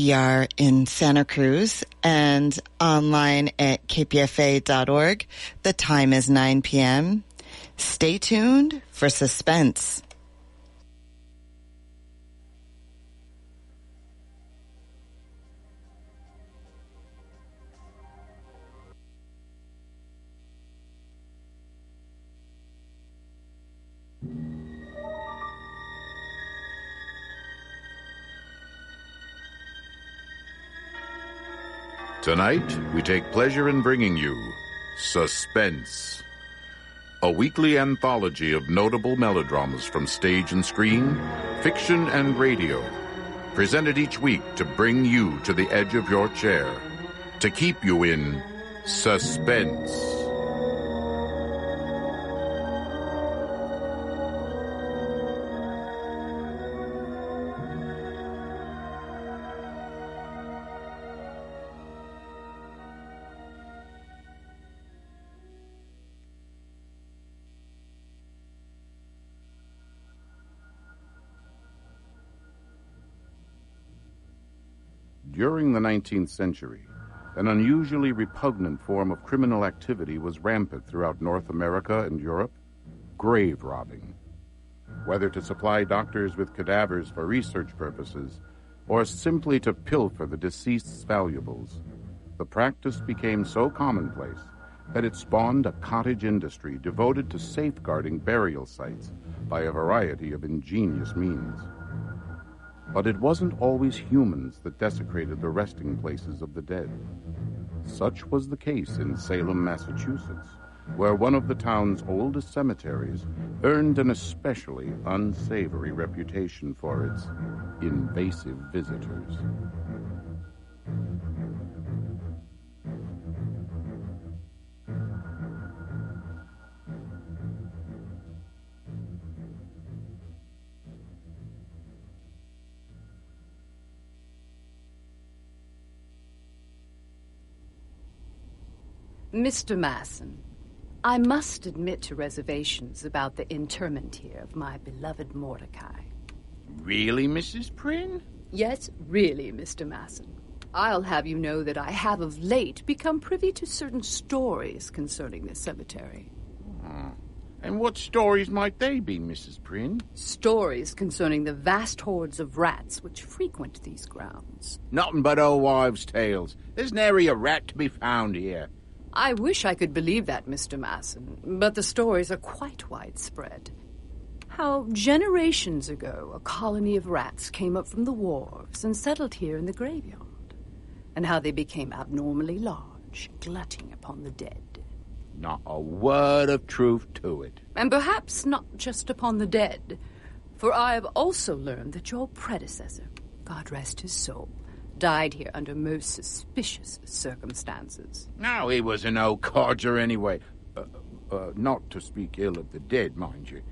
We are in Santa Cruz and online at kpfa.org. The time is 9 p.m. Stay tuned for Suspense. Tonight, we take pleasure in bringing you Suspense, a weekly anthology of notable melodramas from stage and screen, fiction and radio, presented each week to bring you to the edge of your chair, to keep you in suspense. During the 19th century, an unusually repugnant form of criminal activity was rampant throughout North America and Europe: grave robbing. Whether to supply doctors with cadavers for research purposes or simply to pilfer the deceased's valuables, the practice became so commonplace that it spawned a cottage industry devoted to safeguarding burial sites by a variety of ingenious means. But it wasn't always humans that desecrated the resting places of the dead. Such was the case in Salem, Massachusetts, where one of the town's oldest cemeteries earned an especially unsavory reputation for its invasive visitors. Mr. Masson, I must admit to reservations about the interment here of my beloved Mordecai. Really, Mrs. Prynne? Yes, really, Mr. Masson. I'll have you know that I have of late become privy to certain stories concerning this cemetery. And what stories might they be, Mrs. Prynne? Stories concerning the vast hordes of rats which frequent these grounds. Nothing but old wives' tales. There's nary a rat to be found here. I wish I could believe that, Mr. Masson, but the stories are quite widespread. How generations ago a colony of rats came up from the wharves and settled here in the graveyard, and how they became abnormally large, glutting upon the dead. Not a word of truth to it. And perhaps not just upon the dead, for I have also learned that your predecessor, God rest his soul, died here under most suspicious circumstances. No, he was an old codger anyway. Not to speak ill of the dead, mind you,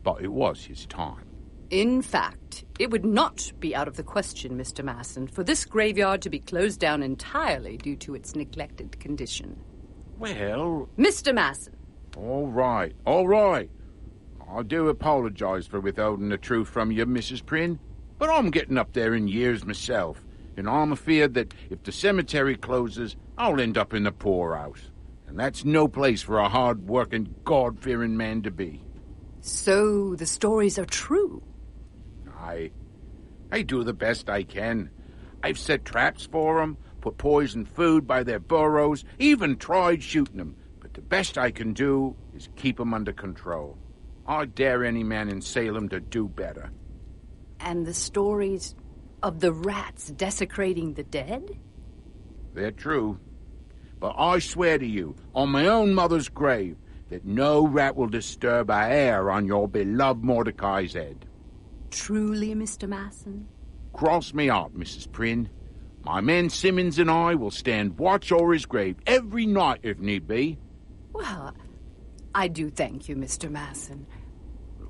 but it was his time. In fact, it would not be out of the question, Mr. Masson, for this graveyard to be closed down entirely due to its neglected condition. Well... Mr. Masson! All right. I do apologize for withholding the truth from you, Mrs. Prynne, but I'm getting up there in years myself, and I'm afeard that if the cemetery closes, I'll end up in the poorhouse. And that's no place for a hard-working, God-fearing man to be. So the stories are true? I do the best I can. I've set traps for them, put poisoned food by their burrows, even tried shooting them. But the best I can do is keep them under control. I dare any man in Salem to do better. And the stories of the rats desecrating the dead? They're true. But I swear to you, on my own mother's grave, that no rat will disturb a hair on your beloved Mordecai's head. Truly, Mr. Masson? Cross me out, Mrs. Prynne. My man Simmons and I will stand watch o'er his grave every night if need be. Well, I do thank you, Mr. Masson.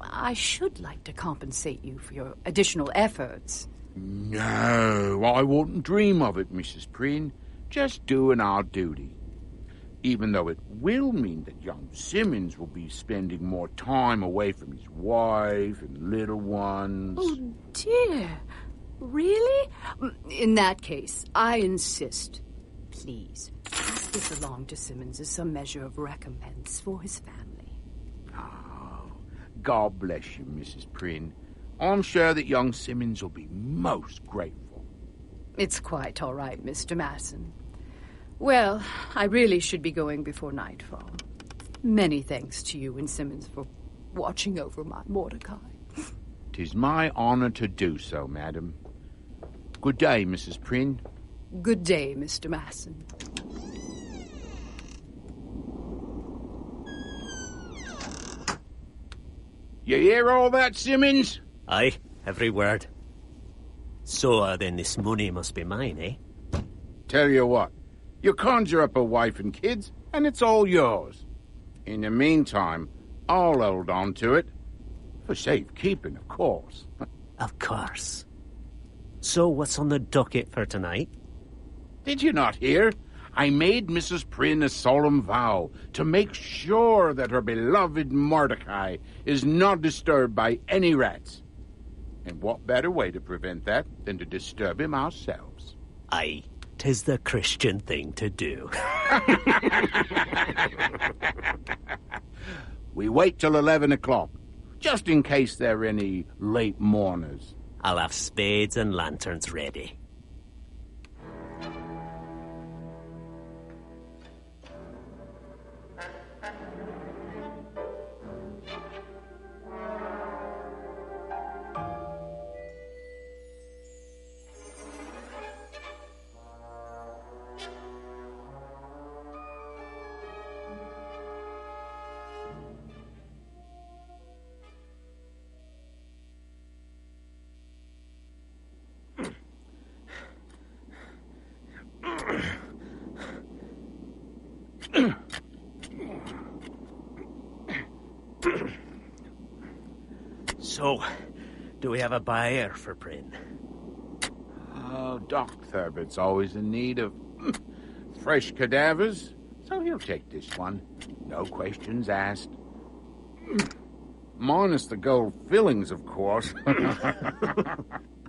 I should like to compensate you for your additional efforts. No, I wouldn't dream of it, Mrs. Prynne. Just doing our duty. Even though it will mean that young Simmons will be spending more time away from his wife and little ones. Oh, dear. Really? In that case, I insist. Please, pass this along to Simmons as some measure of recompense for his family. Oh, God bless you, Mrs. Prynne. I'm sure that young Simmons will be most grateful. It's quite all right, Mr. Masson. Well, I really should be going before nightfall. Many thanks to you and Simmons for watching over my Mordecai. 'Tis my honor to do so, madam. Good day, Mrs. Prynne. Good day, Mr. Masson. You hear all that, Simmons? Aye, every word. So, then this money must be mine, eh? Tell you what, you conjure up a wife and kids, and it's all yours. In the meantime, I'll hold on to it. For safekeeping, of course. Of course. So, what's on the docket for tonight? Did you not hear? I made Mrs. Prynne a solemn vow to make sure that her beloved Mordecai is not disturbed by any rats. And what better way to prevent that than to disturb him ourselves? Aye, 'tis the Christian thing to do. We wait till 11 o'clock, just in case there are any late mourners. I'll have spades and lanterns ready. So, do we have a buyer for Prynne? Oh, Doc Thurbert's always in need of fresh cadavers, so he'll take this one. No questions asked. Minus the gold fillings, of course.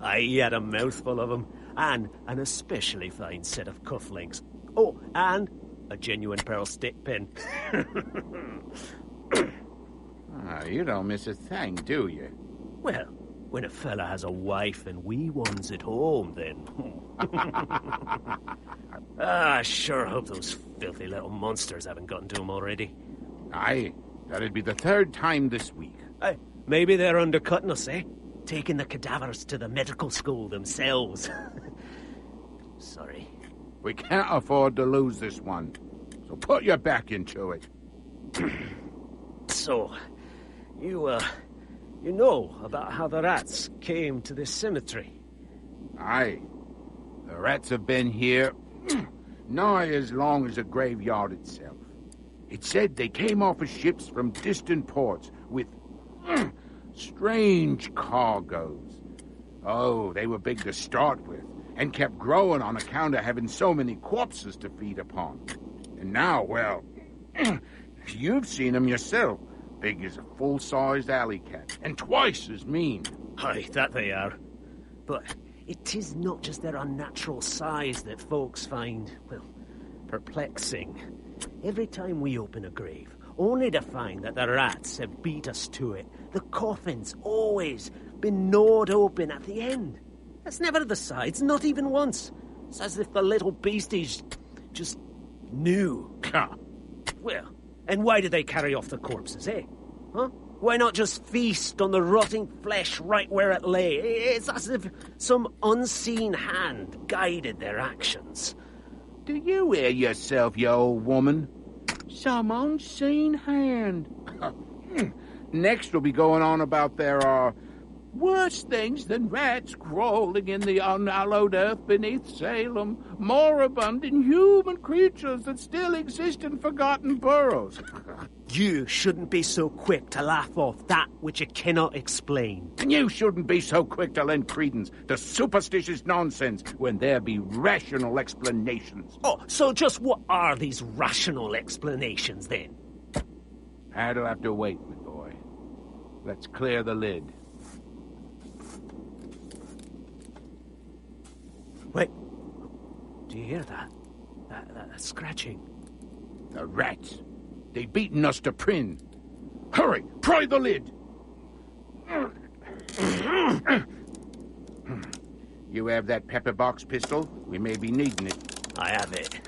I had a mouthful of them, and an especially fine set of cufflinks. Oh, and a genuine pearl stick pin. You don't miss a thing, do you? Well, when a fella has a wife and wee ones at home, then... I sure hope those filthy little monsters haven't gotten to him already. Aye, that'd be the third time this week. Aye, maybe they're undercutting us, eh? Taking the cadavers to the medical school themselves. Sorry. We can't afford to lose this one, so put your back into it. So, you know about how the rats came to this cemetery? Aye. The rats have been here nigh as long as the graveyard itself. It said they came off of ships from distant ports with strange cargoes. Oh, they were big to start with, and kept growing on account of having so many corpses to feed upon. And now, well, you've seen them yourself. Big as a full-sized alley cat, and twice as mean. Aye, that they are. But it is not just their unnatural size that folks find, well, perplexing. Every time we open a grave, only to find that the rats have beat us to it, the coffin's always been gnawed open at the end. That's never the sides, not even once. It's as if the little beasties just knew. Well, and why did they carry off the corpses, eh? Huh? Why not just feast on the rotting flesh right where it lay? It's as if some unseen hand guided their actions. Do you hear yourself, you old woman? Some unseen hand. Next we'll be going on about there are worse things than rats crawling in the unhallowed earth beneath Salem, moribund inhuman creatures that still exist in forgotten burrows. You shouldn't be so quick to laugh off that which you cannot explain. And you shouldn't be so quick to lend credence to superstitious nonsense when there be rational explanations. Oh, so just what are these rational explanations, then? I'll have to wait, my boy. Let's clear the lid. Do you hear that? That scratching. The rats. They beaten us to Prin. Hurry, pry the lid. You have that pepper box pistol? We may be needing it. I have it.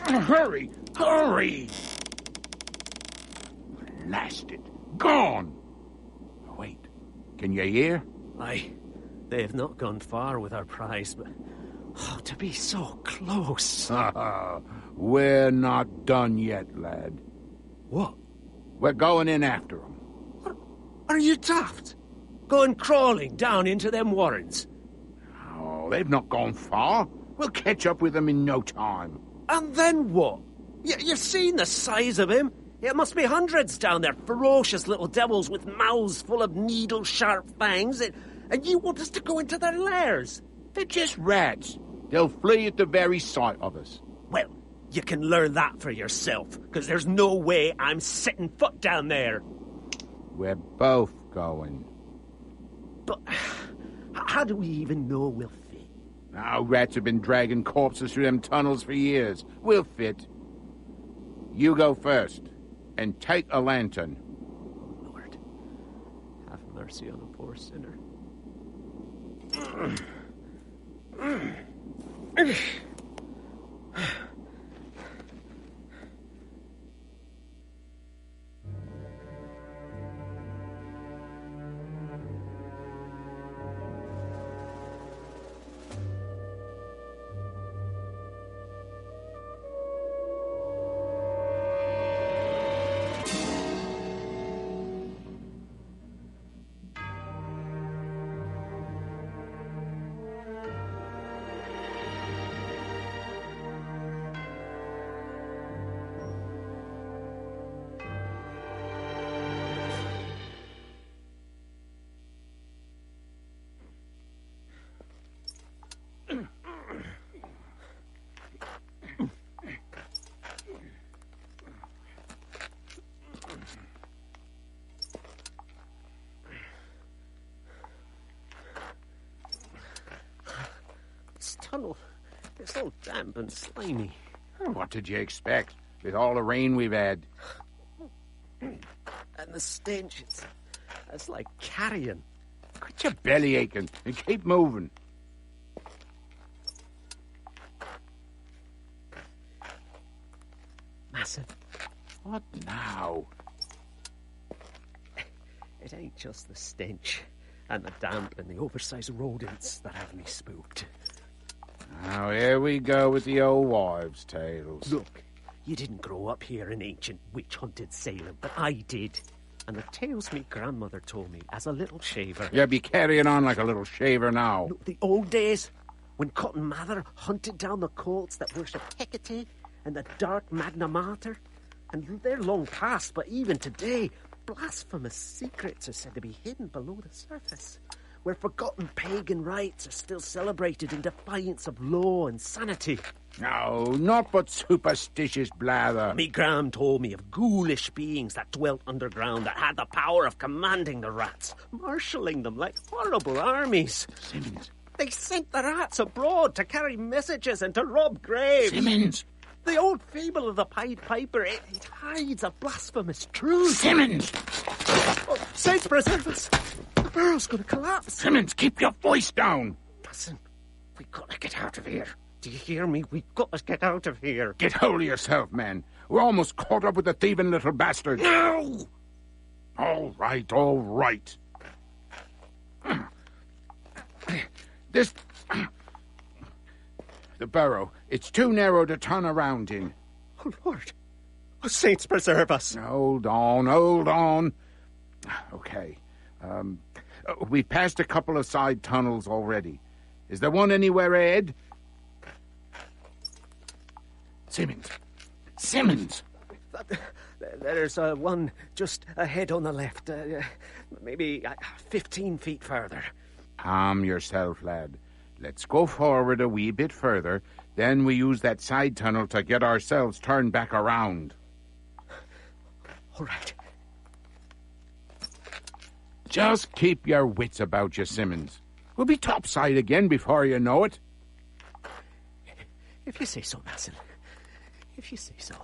Hurry, hurry! Blasted. Gone! Oh, wait, can you hear? Aye, they have not gone far with our prize, but... Oh, to be so close. We're not done yet, lad. What? We're going in after them. What? Are you daft? Going crawling down into them warrens? Oh, they've not gone far. We'll catch up with them in no time. And then what? You seen the size of him? It must be hundreds down there, ferocious little devils with mouths full of needle-sharp fangs, and you want us to go into their lairs? They're just rats. They'll flee at the very sight of us. Well, you can learn that for yourself, because there's no way I'm setting foot down there. We're both going. But how do we even know we'll fit? Now, rats have been dragging corpses through them tunnels for years. We'll fit. You go first, and take a lantern. Lord, have mercy on a poor sinner. Tunnel. It's all damp and slimy. What did you expect, with all the rain we've had? And the stench, it's like carrion. Quit your belly aching and keep moving. Massive. What now? It ain't just the stench and the damp and the oversized rodents that have me spooked. Now, here we go with the old wives' tales. Look, you didn't grow up here in ancient witch-hunted Salem, but I did. And the tales me grandmother told me as a little shaver. You'll be carrying on like a little shaver now. Look, the old days, when Cotton Mather hunted down the cults that worshipped Hecate and the dark Magna Mater. And they're long past, but even today, blasphemous secrets are said to be hidden below the surface, where forgotten pagan rites are still celebrated in defiance of law and sanity. No, not but superstitious blather. Me Gram told me of ghoulish beings that dwelt underground that had the power of commanding the rats, marshalling them like horrible armies. Simmons. They sent the rats abroad to carry messages and to rob graves. Simmons. The old fable of the Pied Piper, it hides a blasphemous truth. Simmons! Oh, saints preserve us! The burrow's going to collapse. Simmons, keep your voice down. Listen, we've got to get out of here. Do you hear me? We've got to get out of here. Get hold of yourself, man. We're almost caught up with the thieving little bastard. No! All right, all right. This... The burrow. It's too narrow to turn around in. Oh, Lord. Oh, saints preserve us. Hold on, hold on. Okay. We've passed a couple of side tunnels already. Is there one anywhere ahead? Simmons. Simmons! There's one just ahead on the left. Maybe 15 feet further. Calm yourself, lad. Let's go forward a wee bit further. Then we use that side tunnel to get ourselves turned back around. All right. Just keep your wits about you, Simmons. We'll be topside again before you know it. If you say so, Masson. If you say so.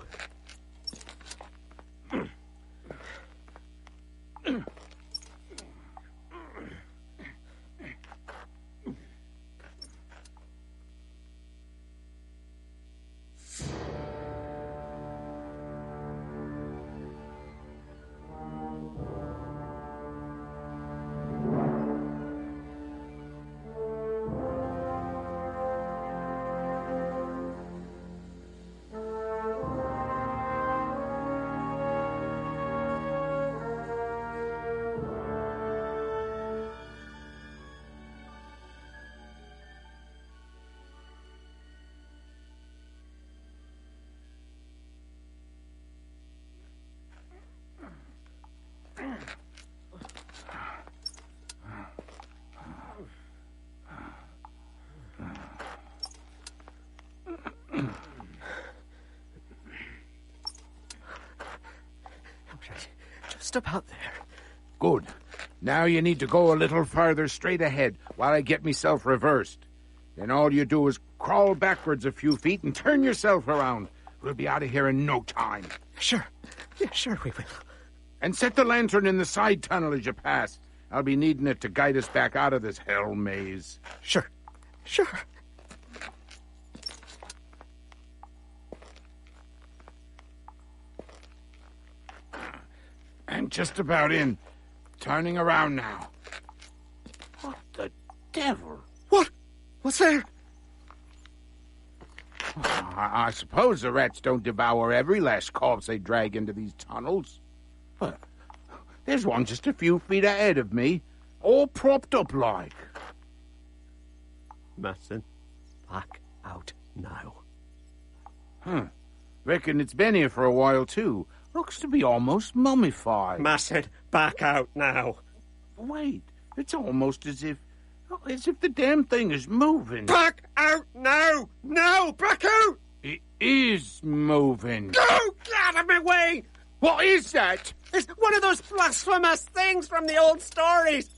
Just about there. Good. Now you need to go a little farther straight ahead while I get myself reversed. Then all you do is crawl backwards a few feet and turn yourself around. We'll be out of here in no time. Sure. Yeah, sure we will. And set the lantern in the side tunnel as you pass. I'll be needing it to guide us back out of this hell maze. Sure. Sure. I'm just about in. Turning around now. What the devil? What? What's there? I suppose the rats don't devour every last corpse they drag into these tunnels. But there's one just a few feet ahead of me, all propped up like. Masson, back out now. Reckon it's been here for a while, too. Looks to be almost mummified. Masson, back out now. Wait, it's almost as if the damn thing is moving. Back out now! Now, back out! It is moving. Go! Get out of my way! What is that? It's one of those blasphemous things from the old stories.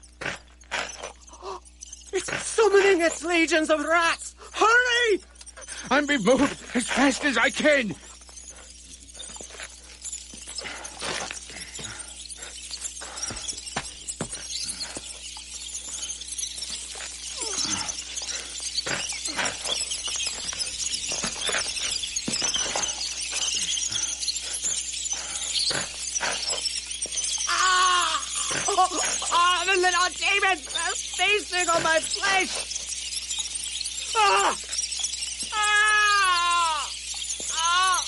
It's summoning its legions of rats. Hurry! I'm being moved as fast as I can. The little demons are feasting on my flesh! Ah! Ah! Ah!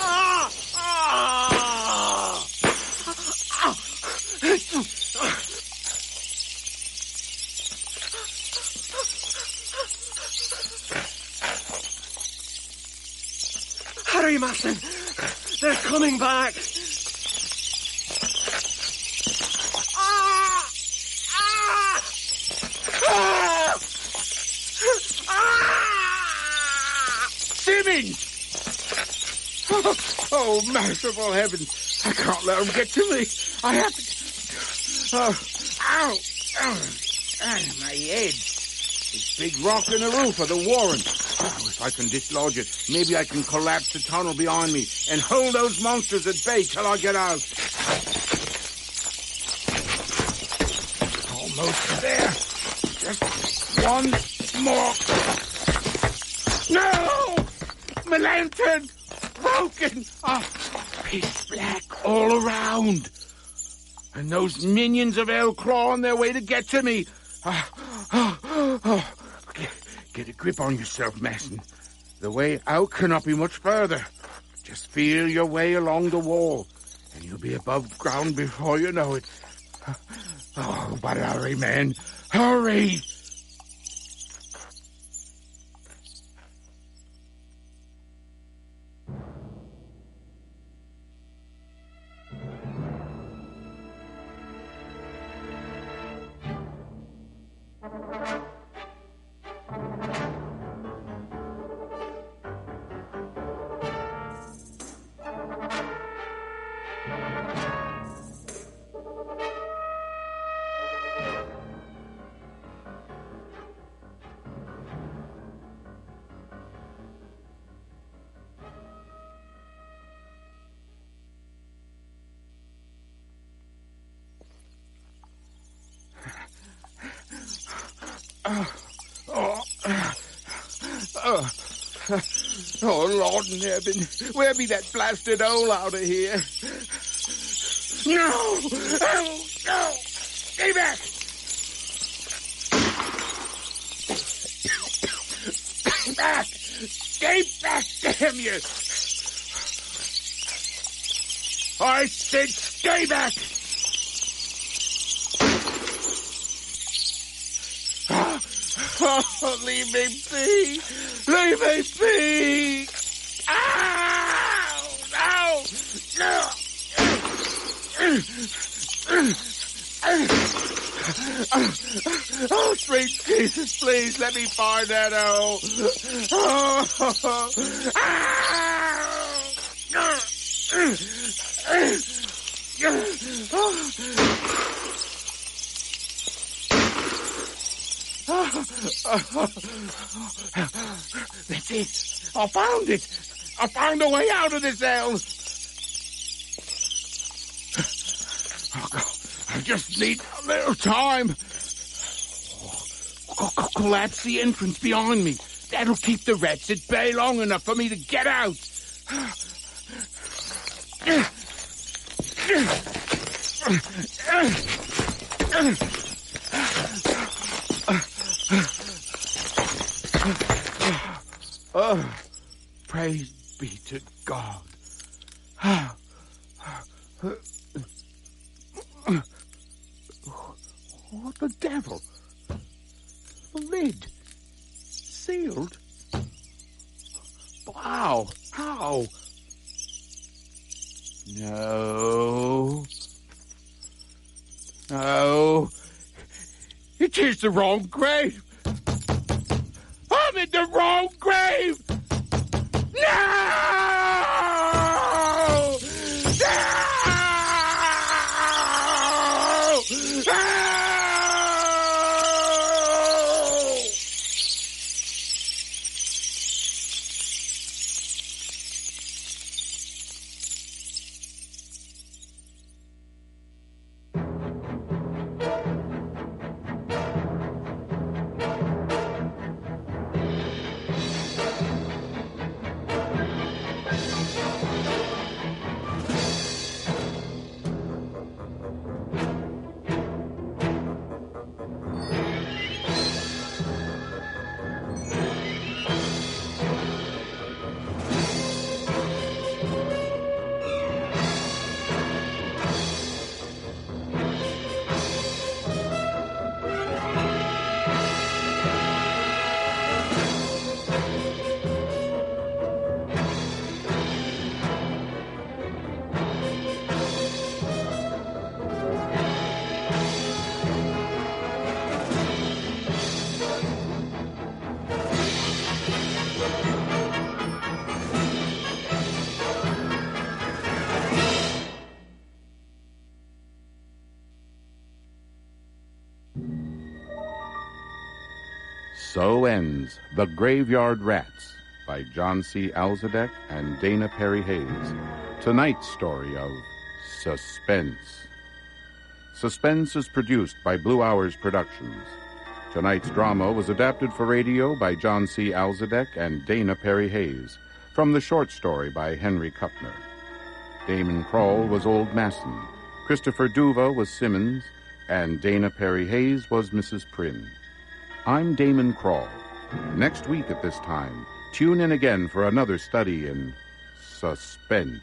Ah! Ah! Hurry, Masson! They're coming back! Ah! Ah! Ah! Ah! Simmons! Oh, merciful heavens. I can't let them get to me. I have to... Oh, ow! My head. This big rock in the roof of the warren. Oh, if I can dislodge it, maybe I can collapse the tunnel behind me and hold those monsters at bay till I get out. Almost there. Just one more. No! My lantern! Broken! Oh, pitch black all around. And those minions of hell claw on their way to get to me. Get a grip on yourself, Masson. The way out cannot be much further. Just feel your way along the wall, and you'll be above ground before you know it. Oh, but hurry, man. Hurry! Oh, Lord in heaven, where be that blasted hole out of here? No! Oh, no! Stay back! Back! Stay back, damn you! I said stay back! Oh, leave me be! Leave me be! Ow! No! No! Oh, sweet Jesus, please let me find that hole! That's it. I found it. I found a way out of this hell. Oh, God. I just need a little time. Collapse the entrance behind me. That'll keep the rats at bay long enough for me to get out. Oh, praise be to God. What the devil? The lid. Sealed? Wow. How? No. No. It is the wrong grave. I'm in the wrong grave! No! So ends The Graveyard Rats by John C. Alzadek and Dana Perry Hayes. Tonight's story of Suspense. Suspense is produced by Blue Hours Productions. Tonight's drama was adapted for radio by John C. Alzadek and Dana Perry Hayes from the short story by Henry Kupner. Daamen Krall was Old Masson, Christopher Duva was Simmons, and Dana Perry Hayes was Mrs. Prynne. I'm Daamen Krall. Next week at this time, tune in again for another study in suspense.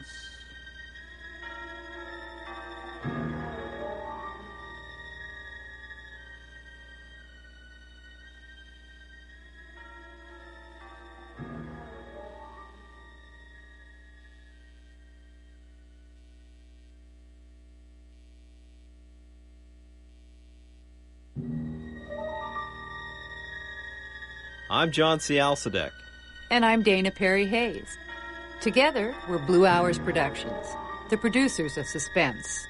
I'm John C. Alsadek. And I'm Dana Perry Hayes. Together, we're Blue Hours Productions, the producers of Suspense.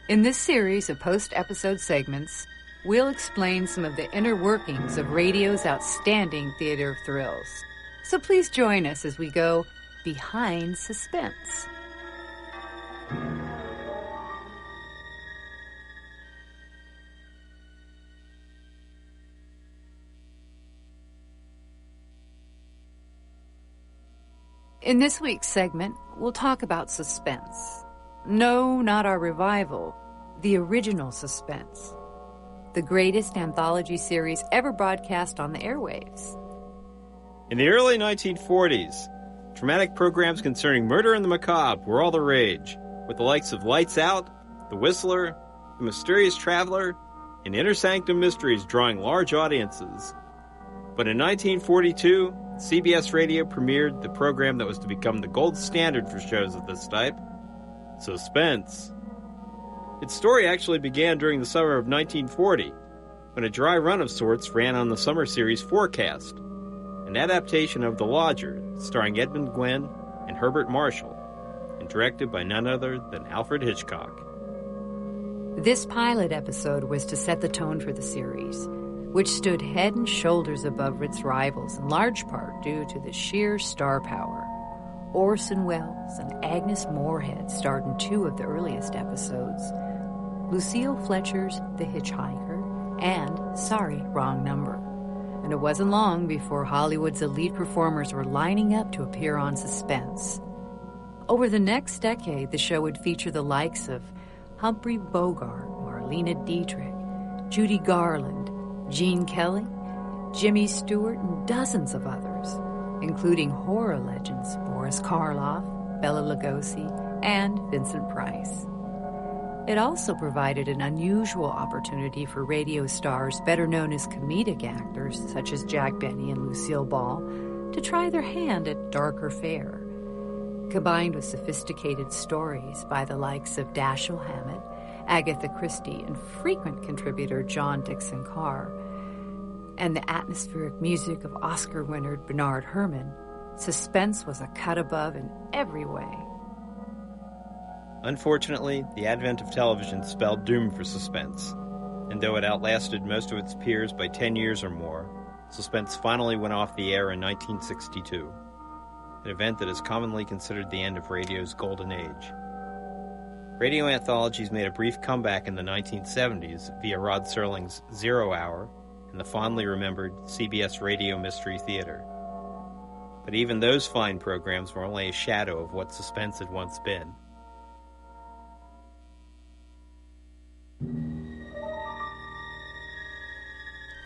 In this series of post-episode segments, we'll explain some of the inner workings of radio's outstanding theater of thrills. So please join us as we go behind suspense. In this week's segment, we'll talk about Suspense. No, not our revival, the original Suspense. The greatest anthology series ever broadcast on the airwaves. In the early 1940s, dramatic programs concerning murder and the macabre were all the rage, with the likes of Lights Out, The Whistler, The Mysterious Traveler, and Inner Sanctum Mysteries drawing large audiences. But in 1942, CBS Radio premiered the program that was to become the gold standard for shows of this type, Suspense. Its story actually began during the summer of 1940, when a dry run of sorts ran on the summer series Forecast, an adaptation of The Lodger, starring Edmund Gwenn and Herbert Marshall, and directed by none other than Alfred Hitchcock. This pilot episode was to set the tone for the series, which stood head and shoulders above its rivals in large part due to the sheer star power. Orson Welles and Agnes Moorehead starred in 2 of the earliest episodes, Lucille Fletcher's The Hitchhiker and Sorry, Wrong Number. And it wasn't long before Hollywood's elite performers were lining up to appear on Suspense. Over the next decade, the show would feature the likes of Humphrey Bogart, Marlene Dietrich, Judy Garland, Gene Kelly, Jimmy Stewart, and dozens of others, including horror legends Boris Karloff, Bela Lugosi, and Vincent Price. It also provided an unusual opportunity for radio stars better known as comedic actors such as Jack Benny and Lucille Ball to try their hand at darker fare. Combined with sophisticated stories by the likes of Dashiell Hammett, Agatha Christie, and frequent contributor John Dixon Carr, and the atmospheric music of Oscar winner Bernard Herrmann, Suspense was a cut above in every way. Unfortunately, the advent of television spelled doom for Suspense, and though it outlasted most of its peers by 10 years or more, Suspense finally went off the air in 1962, an event that is commonly considered the end of radio's golden age. Radio anthologies made a brief comeback in the 1970s via Rod Serling's Zero Hour and the fondly remembered CBS Radio Mystery Theater. But even those fine programs were only a shadow of what Suspense had once been.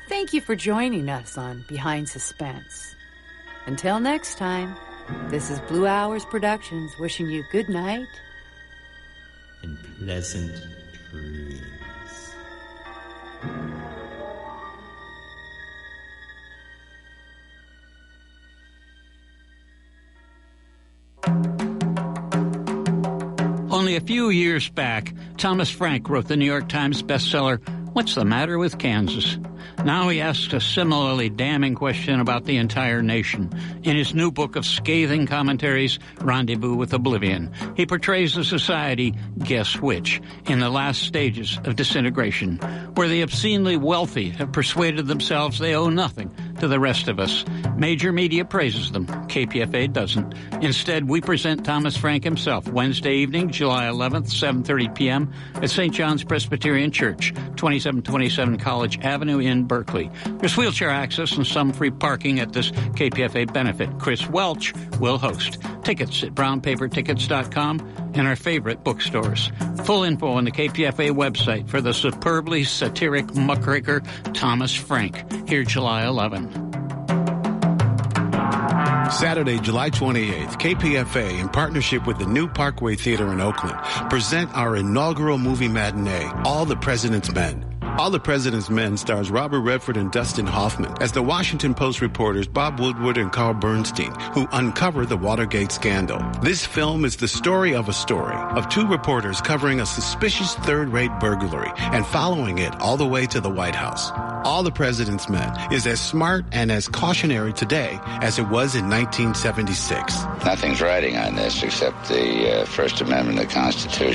Thank you for joining us on Behind Suspense. Until next time, this is Blue Hours Productions wishing you good night and pleasant dreams. Only a few years back, Thomas Frank wrote the New York Times bestseller, What's the Matter with Kansas? Now he asks a similarly damning question about the entire nation. In his new book of scathing commentaries, Rendezvous with Oblivion, he portrays a society, guess which, in the last stages of disintegration, where the obscenely wealthy have persuaded themselves they owe nothing to the rest of us. Major media praises them. KPFA doesn't. Instead, we present Thomas Frank himself Wednesday evening, July 11th, 7:30 p.m. at St. John's Presbyterian Church, 2727 College Avenue in Berkeley. There's wheelchair access and some free parking at this KPFA benefit. Chris Welch will host. Tickets at brownpapertickets.com and our favorite bookstores. Full info on the KPFA website for the superbly satiric muckraker Thomas Frank, here July 11. Saturday, July 28th, KPFA, in partnership with the New Parkway Theater in Oakland, present our inaugural movie matinee, All the President's Men. All the President's Men stars Robert Redford and Dustin Hoffman as the Washington Post reporters Bob Woodward and Carl Bernstein, who uncover the Watergate scandal. This film is the story of a story of two reporters covering a suspicious third-rate burglary and following it all the way to the White House. All the President's Men is as smart and as cautionary today as it was in 1976. Nothing's writing on this except the First Amendment of the Constitution.